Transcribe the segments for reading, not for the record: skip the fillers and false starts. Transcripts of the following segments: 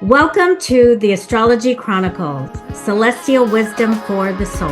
Welcome to the Astrology Chronicles, Celestial Wisdom for the Soul.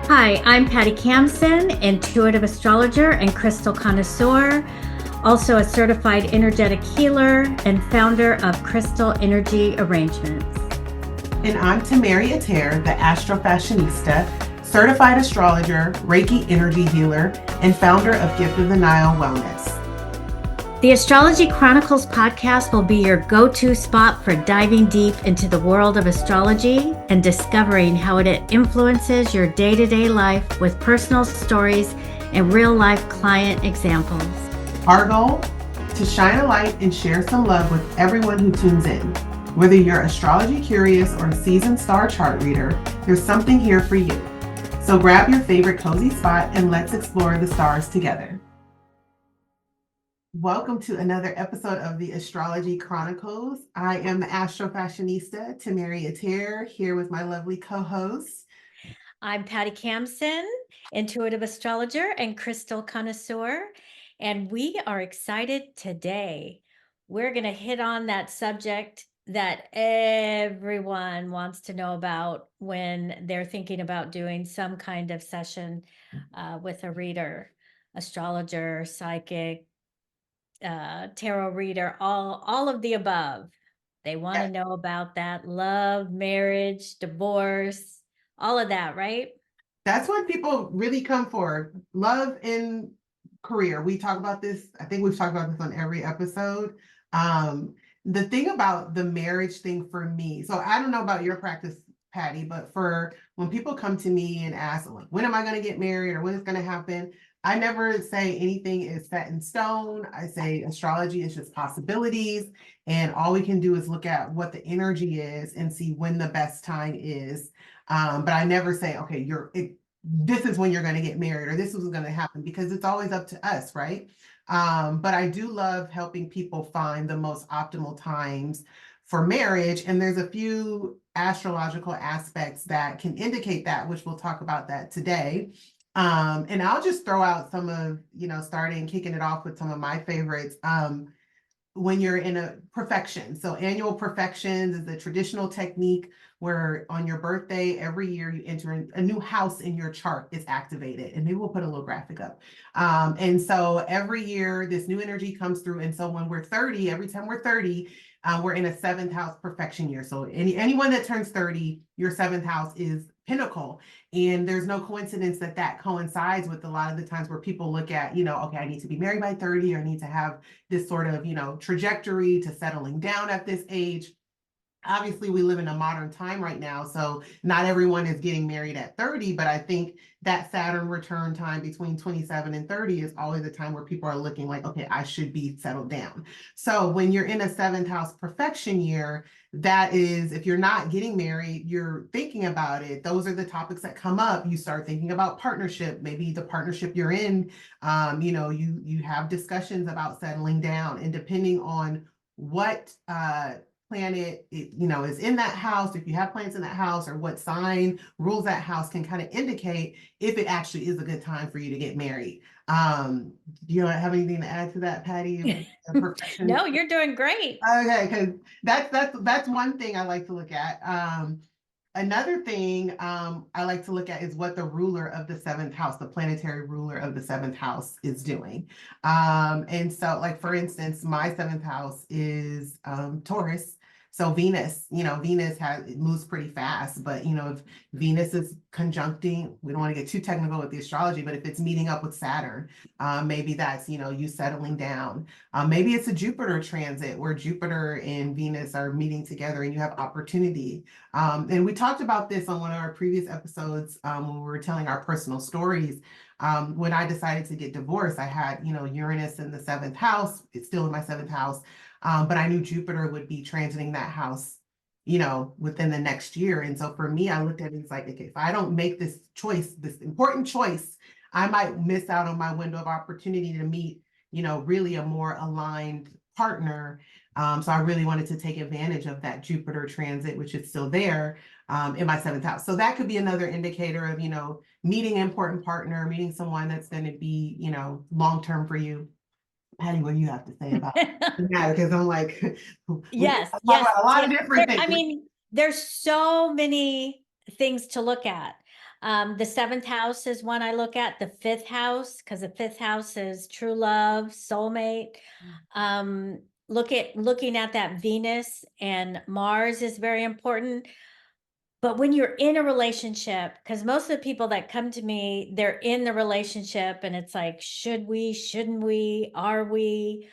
Hi, I'm Patty Kamson, intuitive astrologer and crystal connoisseur, also a certified energetic healer and founder of Crystal Energy Arrangements. And I'm Tamari Ater, the astrofashionista, certified astrologer, Reiki energy healer, and founder of Gift of the Nile Wellness. The Astrology Chronicles podcast will be your go-to spot for diving deep into the world of astrology and discovering how it influences your day-to-day life with personal stories and real-life client examples. Our goal? To shine a light and share some love with everyone who tunes in. Whether you're astrology curious or a seasoned star chart reader, there's something here for you. So grab your favorite cozy spot and let's explore the stars together. Welcome to another episode of the Astrology Chronicles. I am the astrofashionista, Tamari Ater, here with my lovely co-host. I'm Patty Kamson, intuitive astrologer and crystal connoisseur, and we are excited today. We're going to hit on that subject that everyone wants to know about when they're thinking about doing some kind of session with a reader, astrologer, psychic, tarot reader, all of the above. They want to know about that love, marriage, divorce, all of that, right? That's what people really come for. Love and career. We talk about this. I think we've talked about this on every episode. The thing about the marriage thing for me, so I don't know about your practice, Patty, but for when people come to me and ask, like, when am I going to get married or when it's going to happen? I never say anything is set in stone. I say astrology is just possibilities. And all we can do is look at what the energy is and see when the best time is. But I never say, okay, this is when you're going to get married or this is going to happen, because it's always up to us, right? But I do love helping people find the most optimal times for marriage. And there's a few astrological aspects that can indicate that, which we'll talk about that today. And I'll just throw out some of, kicking it off with some of my favorites. When you're in a perfection. So annual perfections is a traditional technique where on your birthday, every year you enter a new house in your chart is activated. And maybe we'll put a little graphic up. And so every year this new energy comes through. And so when we're 30, every time we're 30, we're in a seventh house perfection year. So anyone that turns 30, your seventh house is pinnacle. And there's no coincidence that coincides with a lot of the times where people look at, okay, I need to be married by 30, or I need to have this sort of, trajectory to settling down at this age. Obviously, we live in a modern time right now, so not everyone is getting married at 30, but I think that Saturn return time between 27 and 30 is always a time where people are looking like, okay, I should be settled down. So when you're in a seventh house perfection year, that is, if you're not getting married, you're thinking about it. Those are the topics that come up. You start thinking about partnership, maybe the partnership you're in, you have discussions about settling down, and depending on what planet is in that house, if you have planets in that house, or what sign rules that house, can kind of indicate if it actually is a good time for you to get married. Do you have anything to add to that, Patty? No, you're doing great. Okay, because that's one thing I like to look at. Another thing I like to look at is what the ruler of the seventh house, the planetary ruler of the seventh house, is doing. And so, like, for instance, my seventh house is Taurus. So Venus, Venus it moves pretty fast, but if Venus is conjuncting, we don't want to get too technical with the astrology, but if it's meeting up with Saturn, maybe that's, you settling down. Maybe it's a Jupiter transit where Jupiter and Venus are meeting together and you have opportunity. And we talked about this on one of our previous episodes when we were telling our personal stories. When I decided to get divorced, I had, Uranus in the seventh house. It's still in my seventh house. But I knew Jupiter would be transiting that house, within the next year. And so for me, I looked at it as like, okay, if I don't make this choice, this important choice, I might miss out on my window of opportunity to meet, really a more aligned partner. So I really wanted to take advantage of that Jupiter transit, which is still there in my seventh house. So that could be another indicator of, meeting an important partner, meeting someone that's going to be, long-term for you. Patty, what do you have to say about that? Because I'm like, we can Yes, talk yes, about a lot yes. of different I things. mean, there's so many things to look at. The seventh house is one I look at, the fifth house, because the fifth house is true love, soulmate. Looking at that Venus and Mars is very important. But when you're in a relationship, because most of the people that come to me, they're in the relationship and it's like, should we, shouldn't we, are we?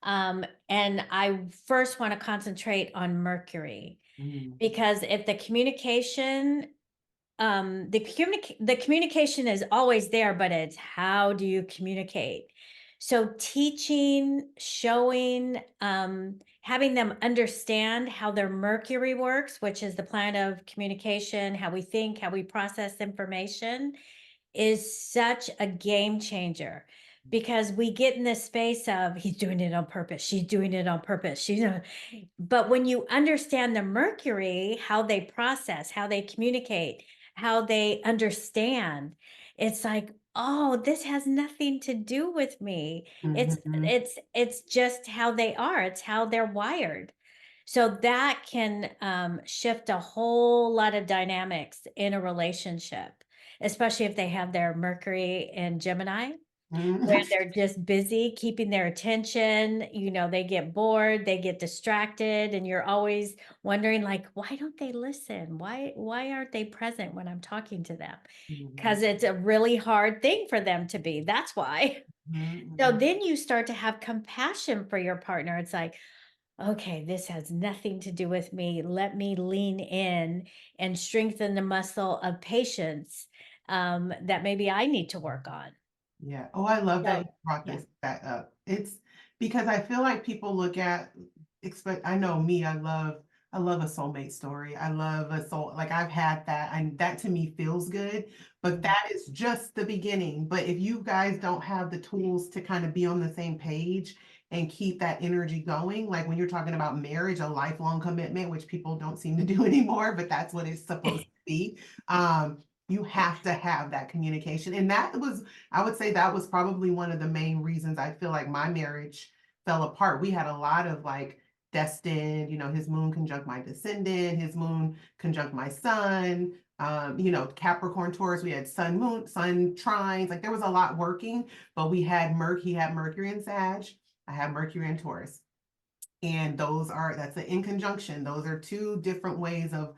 And I first want to concentrate on Mercury Mm, because if the communication is always there, but it's how do you communicate? So teaching, showing, having them understand how their Mercury works, which is the planet of communication, how we think, how we process information, is such a game changer because we get in this space of he's doing it on purpose, she's doing it on purpose, but when you understand the Mercury, how they process, how they communicate, how they understand, it's like, oh, this has nothing to do with me. It's mhm, it's just how they are. It's how they're wired. So that can shift a whole lot of dynamics in a relationship, especially if they have their Mercury and Gemini where mhm, they're just busy keeping their attention, they get bored, they get distracted, and you're always wondering like, why don't they listen? Why aren't they present when I'm talking to them? mhm, Because it's a really hard thing for them to be. That's why. So mhm, then you start to have compassion for your partner. It's like, okay, this has nothing to do with me. Let me lean in and strengthen the muscle of patience that maybe I need to work on. yeah. Oh, I love that So you brought yeah. this back up. It's because I feel like people look at expect I know me, I love a soulmate story. I love a soul like I've had that and that to me feels good, but Mhm. that is just the beginning. But if you guys don't have the tools to kind of be on the same page and keep that energy going, like when you're talking about marriage, a lifelong commitment, which people don't seem to do anymore, but that's what it's supposed to be. You have to have that communication. And that was I would say that was probably one of the main reasons I feel like my marriage fell apart. We had a lot of like destined, his moon conjunct my descendant, his moon conjunct my sun, Capricorn Taurus, we had sun trines, like there was a lot working, but he had Mercury in Sag, I had Mercury in Taurus. And that's an in conjunction. Those are two different ways of,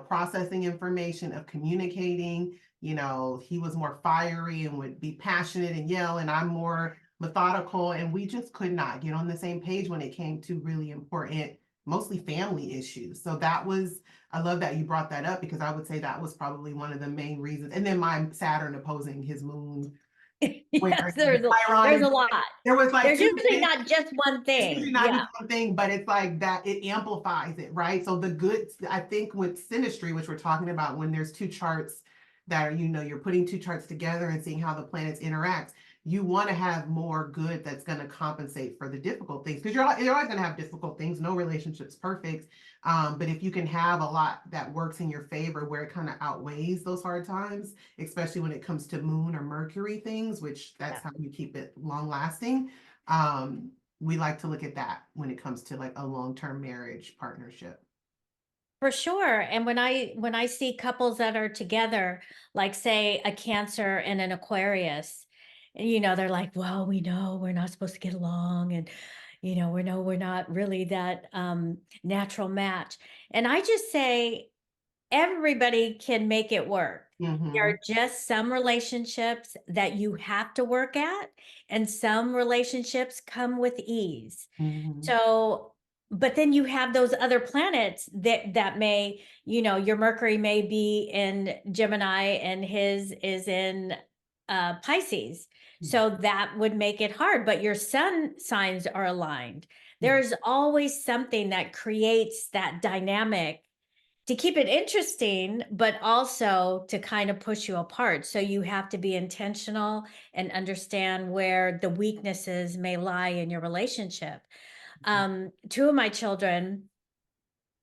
processing information, of communicating. He was more fiery and would be passionate and yell, and I'm more methodical. And we just could not get on the same page when it came to really important, mostly family issues. So I love that you brought that up because I would say that was probably one of the main reasons. And then my Saturn opposing his moon, where Yes, the Chiron there's is a lot. there was like There's two usually big not just one it's usually thing. not Yeah. just one thing, but it's like that it amplifies it, right? So the good, I think with synastry, which we're talking about when there's two charts that are, you're putting two charts together and seeing how the planets interact, you want to have more good that's going to compensate for the difficult things because you're always going to have difficult things. No relationship's perfect. But if you can have a lot that works in your favor where it kind of outweighs those hard times, especially when it comes to moon or Mercury things, which that's Yeah. how you keep it long lasting. Um, we like to look at that when it comes to like a long-term marriage partnership. For sure. And when I see couples that are together, like say a Cancer and an Aquarius, they're like, well, we know we're not supposed to get along and we know we're not really that natural match. And I just say everybody can make it work. There Mm-hmm. are just some relationships that you have to work at, and some relationships come with ease. Mm-hmm. So, but then you have those other planets that may, your Mercury may be in Gemini and his is in Pisces. So that would make it hard, but your sun signs are aligned. Yeah. There's always something that creates that dynamic to keep it interesting, but also to kind of push you apart. So you have to be intentional and understand where the weaknesses may lie in your relationship. Two of my children,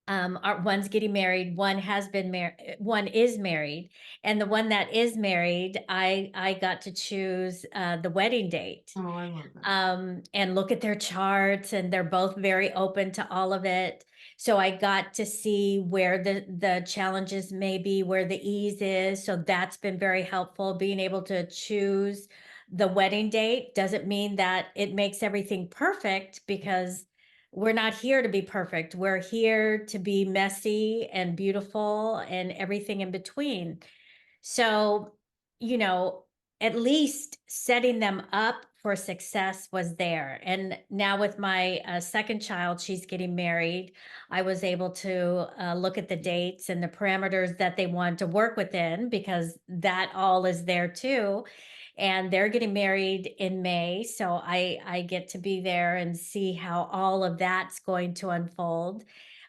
One's getting married, one has been married, one is married, and the one that is married, I got to choose the wedding date, Oh, I love that. and look at their charts, and they're both very open to all of it. So I got to see where the challenges may be, where the ease is. So that's been very helpful. Being able to choose the wedding date doesn't mean that it makes everything perfect, because we're not here to be perfect. We're here to be messy and beautiful and everything in between. So, you know, at least setting them up for success was there. And now with my second child, she's getting married. I was able to look at the dates and the parameters that they want to work within, because that all is there too. And they're getting married in May, so I get to be there and see how all of that's going to unfold.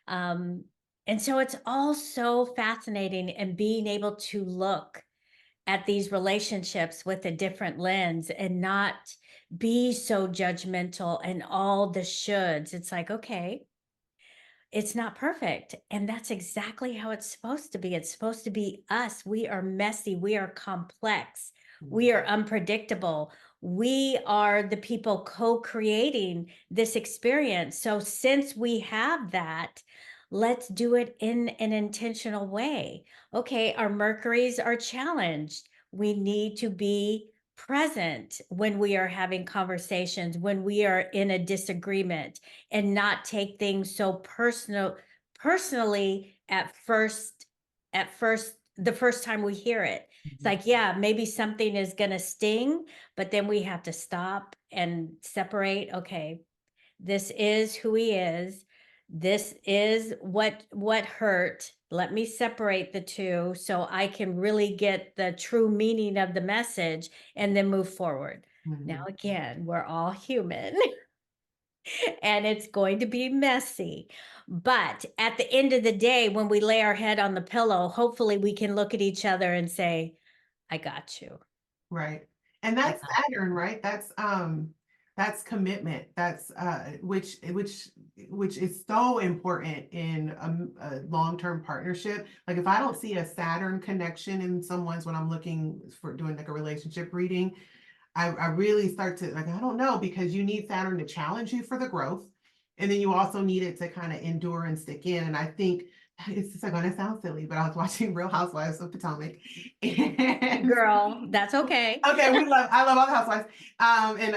Um, and so it's all so fascinating, and being able to look at these relationships with a different lens and not be so judgmental and all the shoulds. It's like, okay, it's not perfect, and that's exactly how it's supposed to be. It's supposed to be us. We are messy, we are complex, we Mhm. are unpredictable. We are the people co-creating this experience. So since we have that, let's do it in an intentional way. Okay, our Mercuries are challenged. We need to be present when we are having conversations, when we are in a disagreement, and not take things so personally at first the first time we hear it. It's Mhm. like, yeah, maybe something is going to sting, but then we have to stop and separate. Okay, this is who he is. This is what hurt. Let me separate the two so I can really get the true meaning of the message and then move forward. Now Mhm. again, we're all human. And it's going to be messy. But at the end of the day, when we lay our head on the pillow, hopefully we can look at each other and say, I got you. Right. And I that's got Saturn, right? That's commitment. That's which is so important in a long-term partnership. Like if I don't see a Saturn connection in someone's when I'm looking for doing like a relationship reading, I really start to like, I don't know, because you need Saturn to challenge you for the growth. And then you also need it to kind of endure and stick in. And I think it's just going to sound silly, but I was watching Real Housewives of Potomac. you. And Girl, that's okay. okay, I love all the housewives. And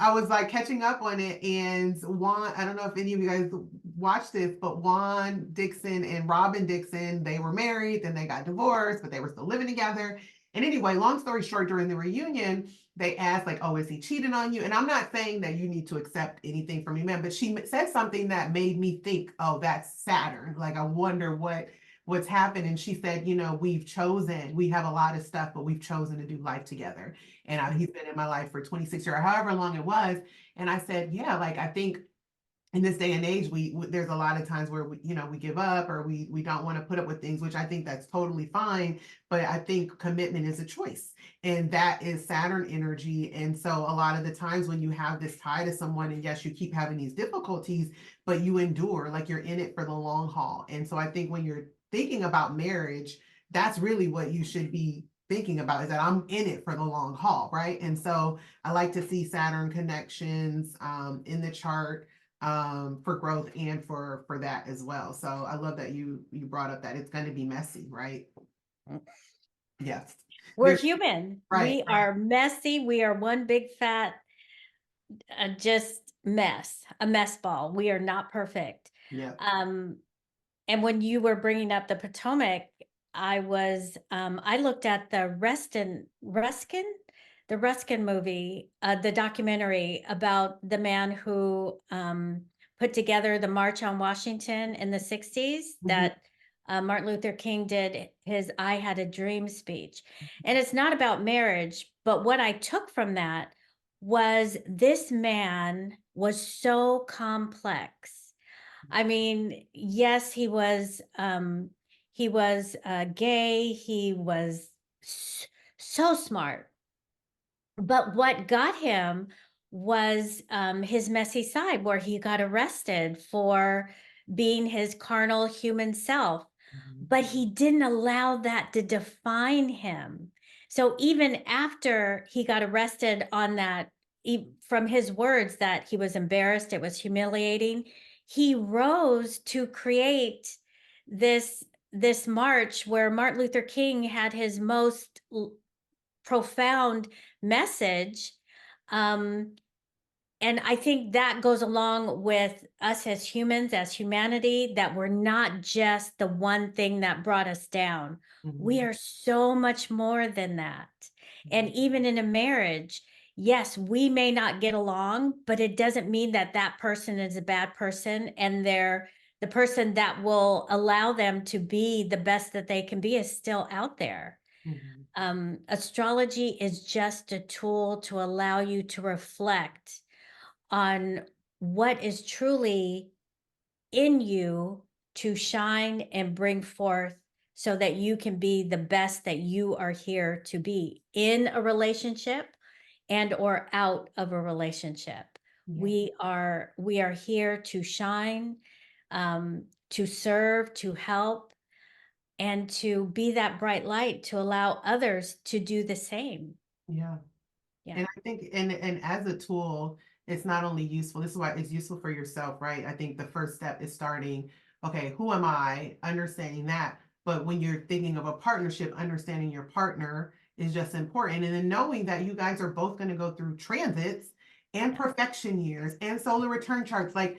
I was like catching up on it, and Juan, I don't know if any of you guys watched this, but Juan Dixon and Robin Dixon, they were married, then they got divorced, but they were still living together. And anyway, long story short, during the reunion, they asked like, "Oh, is he cheating on you?" And I'm not saying that you need to accept anything from your man, but she said something that made me think, "Oh, that's Saturn." Like, I wonder what's happened. And she said, we have a lot of stuff, but we've chosen to do life together. And he's been in my life for 26 years, however long it was. And I said, yeah, like I think in this day and age, there's a lot of times where we give up, or we don't want to put up with things, which I think that's totally fine. But I think commitment is a choice, and that is Saturn energy. And so a lot of the times when you have this tie to someone, and yes, you keep having these difficulties, but you endure, like you're in it for the long haul. And so I think when you're thinking about marriage, that's really what you should be thinking about, is that I'm in it for the long haul, right? And so I like to see Saturn connections in the chart for growth and for that as well. So I love that you brought up that it's going to be messy, right? Yes. We're There's human. right, We right. are messy. We are one big fat just mess, a mess ball. We are not perfect. Yeah. Um, And when you were bringing up the Potomac, I looked at the Ruskin movie, the documentary about the man who put together the March on Washington in the 60s, Mhm. that Martin Luther King did his I Had a Dream speech. And it's not about marriage, but what I took from that was this man was so complex. I mean, yes, he was gay, he was so smart, but what got him was his messy side, where he got arrested for being his carnal human self, Mhm. but he didn't allow that to define him. So even after he got arrested on that, from his words that he was embarrassed, it was humiliating, he rose to create this march where Martin Luther King had his most profound message. Um, and I think that goes along with us as humans, as humanity, that we're not just the one thing that brought us down. We Mhm. are so much more than that. And Mhm. even in a marriage, yes, we may not get along, but it doesn't mean that that person is a bad person, and they're the person that will allow them to be the best that they can be is still out there. Mhm. Astrology is just a tool to allow you to reflect on what is truly in you to shine and bring forth so that you can be the best that you are here to be in a relationship and or out of a relationship. Yeah. We are here to shine, to serve, to help, and to be that bright light to allow others to do the same. Yeah. Yeah. And I think, and as a tool, it's not only useful, this is why it's useful for yourself, right? I think the first step is starting, okay, who am I? Understanding that. But when you're thinking of a partnership, understanding your partner is just important. And then knowing that you guys are both going to go through transits and Yeah. perfection years and solar return charts. Like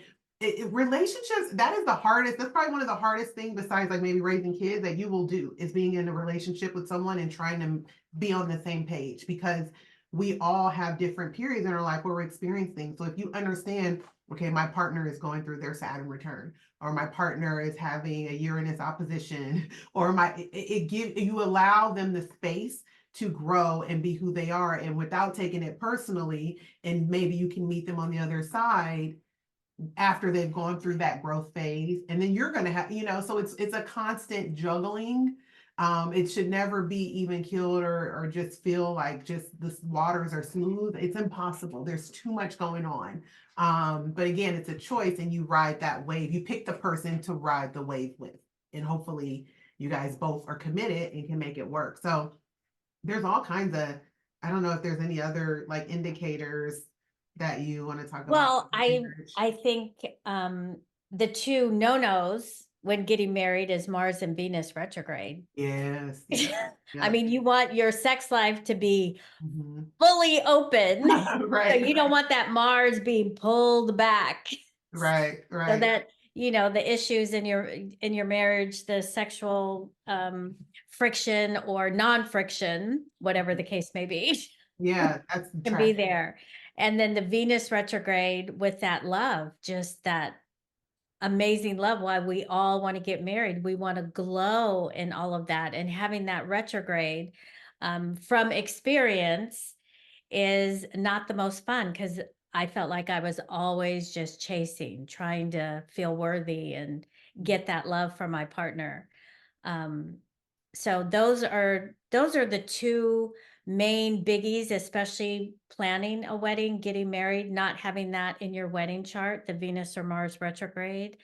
relationships, that is the hardest. That's probably one of the hardest things besides like maybe raising kids that you will do is being in a relationship with someone and trying to be on the same page because we all have different periods in our life where we're experiencing. So if you understand, okay, my partner is going through their Saturn return, or my partner is having a Uranus opposition, or it give you allow them the space to grow and be who they are, and without taking it personally, and maybe you can meet them on the other side after they've gone through that growth phase, and then you're going to have, so it's a constant juggling. It should never be even killed or just feel like just the waters are smooth. It's impossible. There's too much going on. But again, it's a choice, and you ride that wave. You pick the person to ride the wave with, and hopefully you guys both are committed and can make it work. So there's all kinds of, I don't know if there's any other like indicators that you want to talk about Well, with marriage. I think the two no-nos when getting married is Mars and Venus retrograde. Yes, yes, I yep. mean, you want your sex life to be Mhm. fully open. So Right, you don't want that Mars being pulled back. right, So right. that, the issues in your marriage, the sexual friction or non-friction, whatever the case may be, Yeah, that's can be trash. there. And then the Venus retrograde with that love, just that amazing love, why we all want to get married. We want to glow in all of that. And having that retrograde from experience is not the most fun because I felt like I was always just chasing, trying to feel worthy and get that love from my partner. Um, so those are the two main biggies, especially planning a wedding, getting married, not having that in your wedding chart, the Venus or Mars retrograde.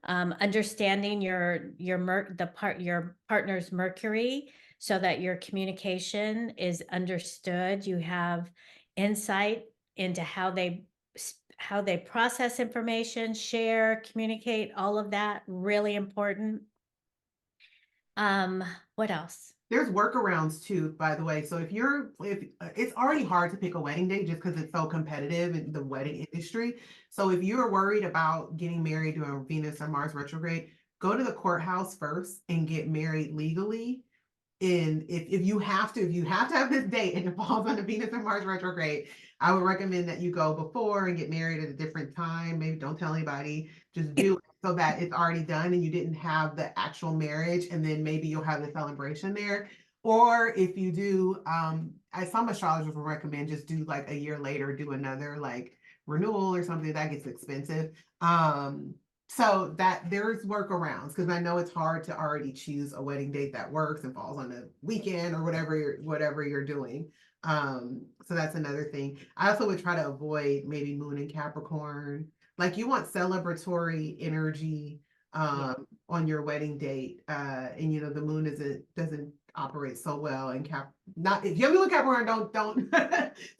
Understanding your partner's Mercury so that your communication is understood. You have insight into how they process information, share, communicate, all of that really important. Um, what else? There's workarounds too, by the way. So if it's already hard to pick a wedding date just because it's so competitive in the wedding industry. So if you're worried about getting married during Venus or Mars retrograde, go to the courthouse first and get married legally. And if you have to have this date and it falls on the Venus and Mars retrograde, I would recommend that you go before and get married at a different time. Maybe don't tell anybody, just do it so that it's already done and you didn't have the actual marriage, and then maybe you'll have the celebration there. Or if you do, some astrologers will recommend just do like a year later, do another like renewal or something that gets expensive. So that there's workarounds because I know it's hard to already choose a wedding date that works and falls on a weekend or whatever you're doing. So that's another thing. I also would try to avoid maybe Moon and Capricorn. Like you want celebratory energy. on your wedding date. And you know, the moon doesn't operate so well in not if you have a Capricorn, don't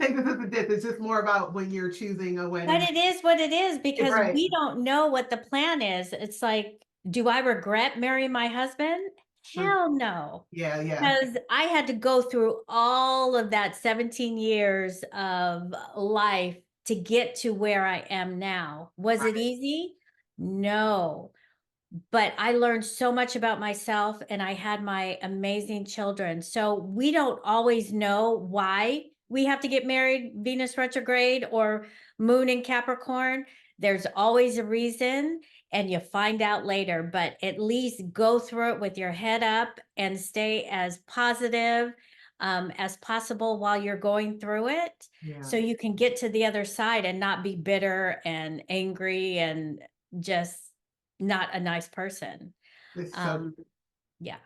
take this as a diss. It's just more about when you're choosing a But wedding. it is what it is because Right. we don't know what the plan is. It's like, do I regret marrying my husband? Hell no. Yeah, yeah. Because I had to go through all of that 17 years of life to get to where I am now. Was it easy? No. But I learned so much about myself and I had my amazing children. So we don't always know why we have to get married, Venus retrograde or moon in Capricorn. There's always a reason and you find out later, but at least go through it with your head up and stay as positive as possible while you're going through it. Yeah. So you can get to the other side and not be bitter and angry and just not a nice person. It's Um, yeah.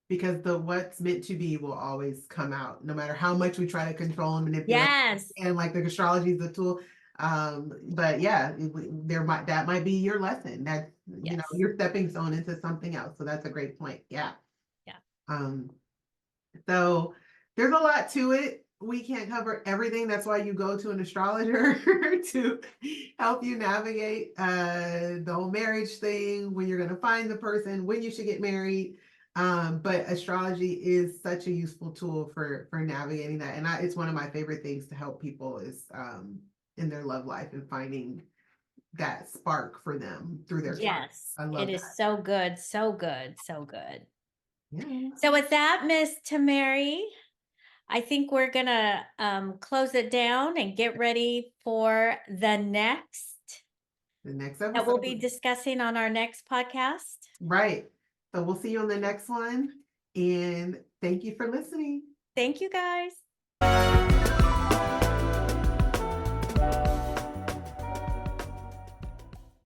because the what's meant to be will always come out, no matter how much we try to control and manipulate. Yes. And like the astrology is a tool. But yeah, that might be your lesson. That's you know, Yes. your stepping stone into something else. So that's a great point. Yeah. Yeah. So there's a lot to it. We can't cover everything. That's why you go to an astrologer to help you navigate the whole marriage thing, when you're going to find the person, when you should get married. But astrology is such a useful tool for navigating that. And it's one of my favorite things to help people is in their love life and finding that spark for them through their chart. Yes. I love It is that. so good. So good. So good. Yeah. So with that, Miss Tamari, I think we're gonna close it down and get ready for the next episode that we'll be discussing on our next podcast. Right. So we'll see you on the next one. And thank you for listening. Thank you guys.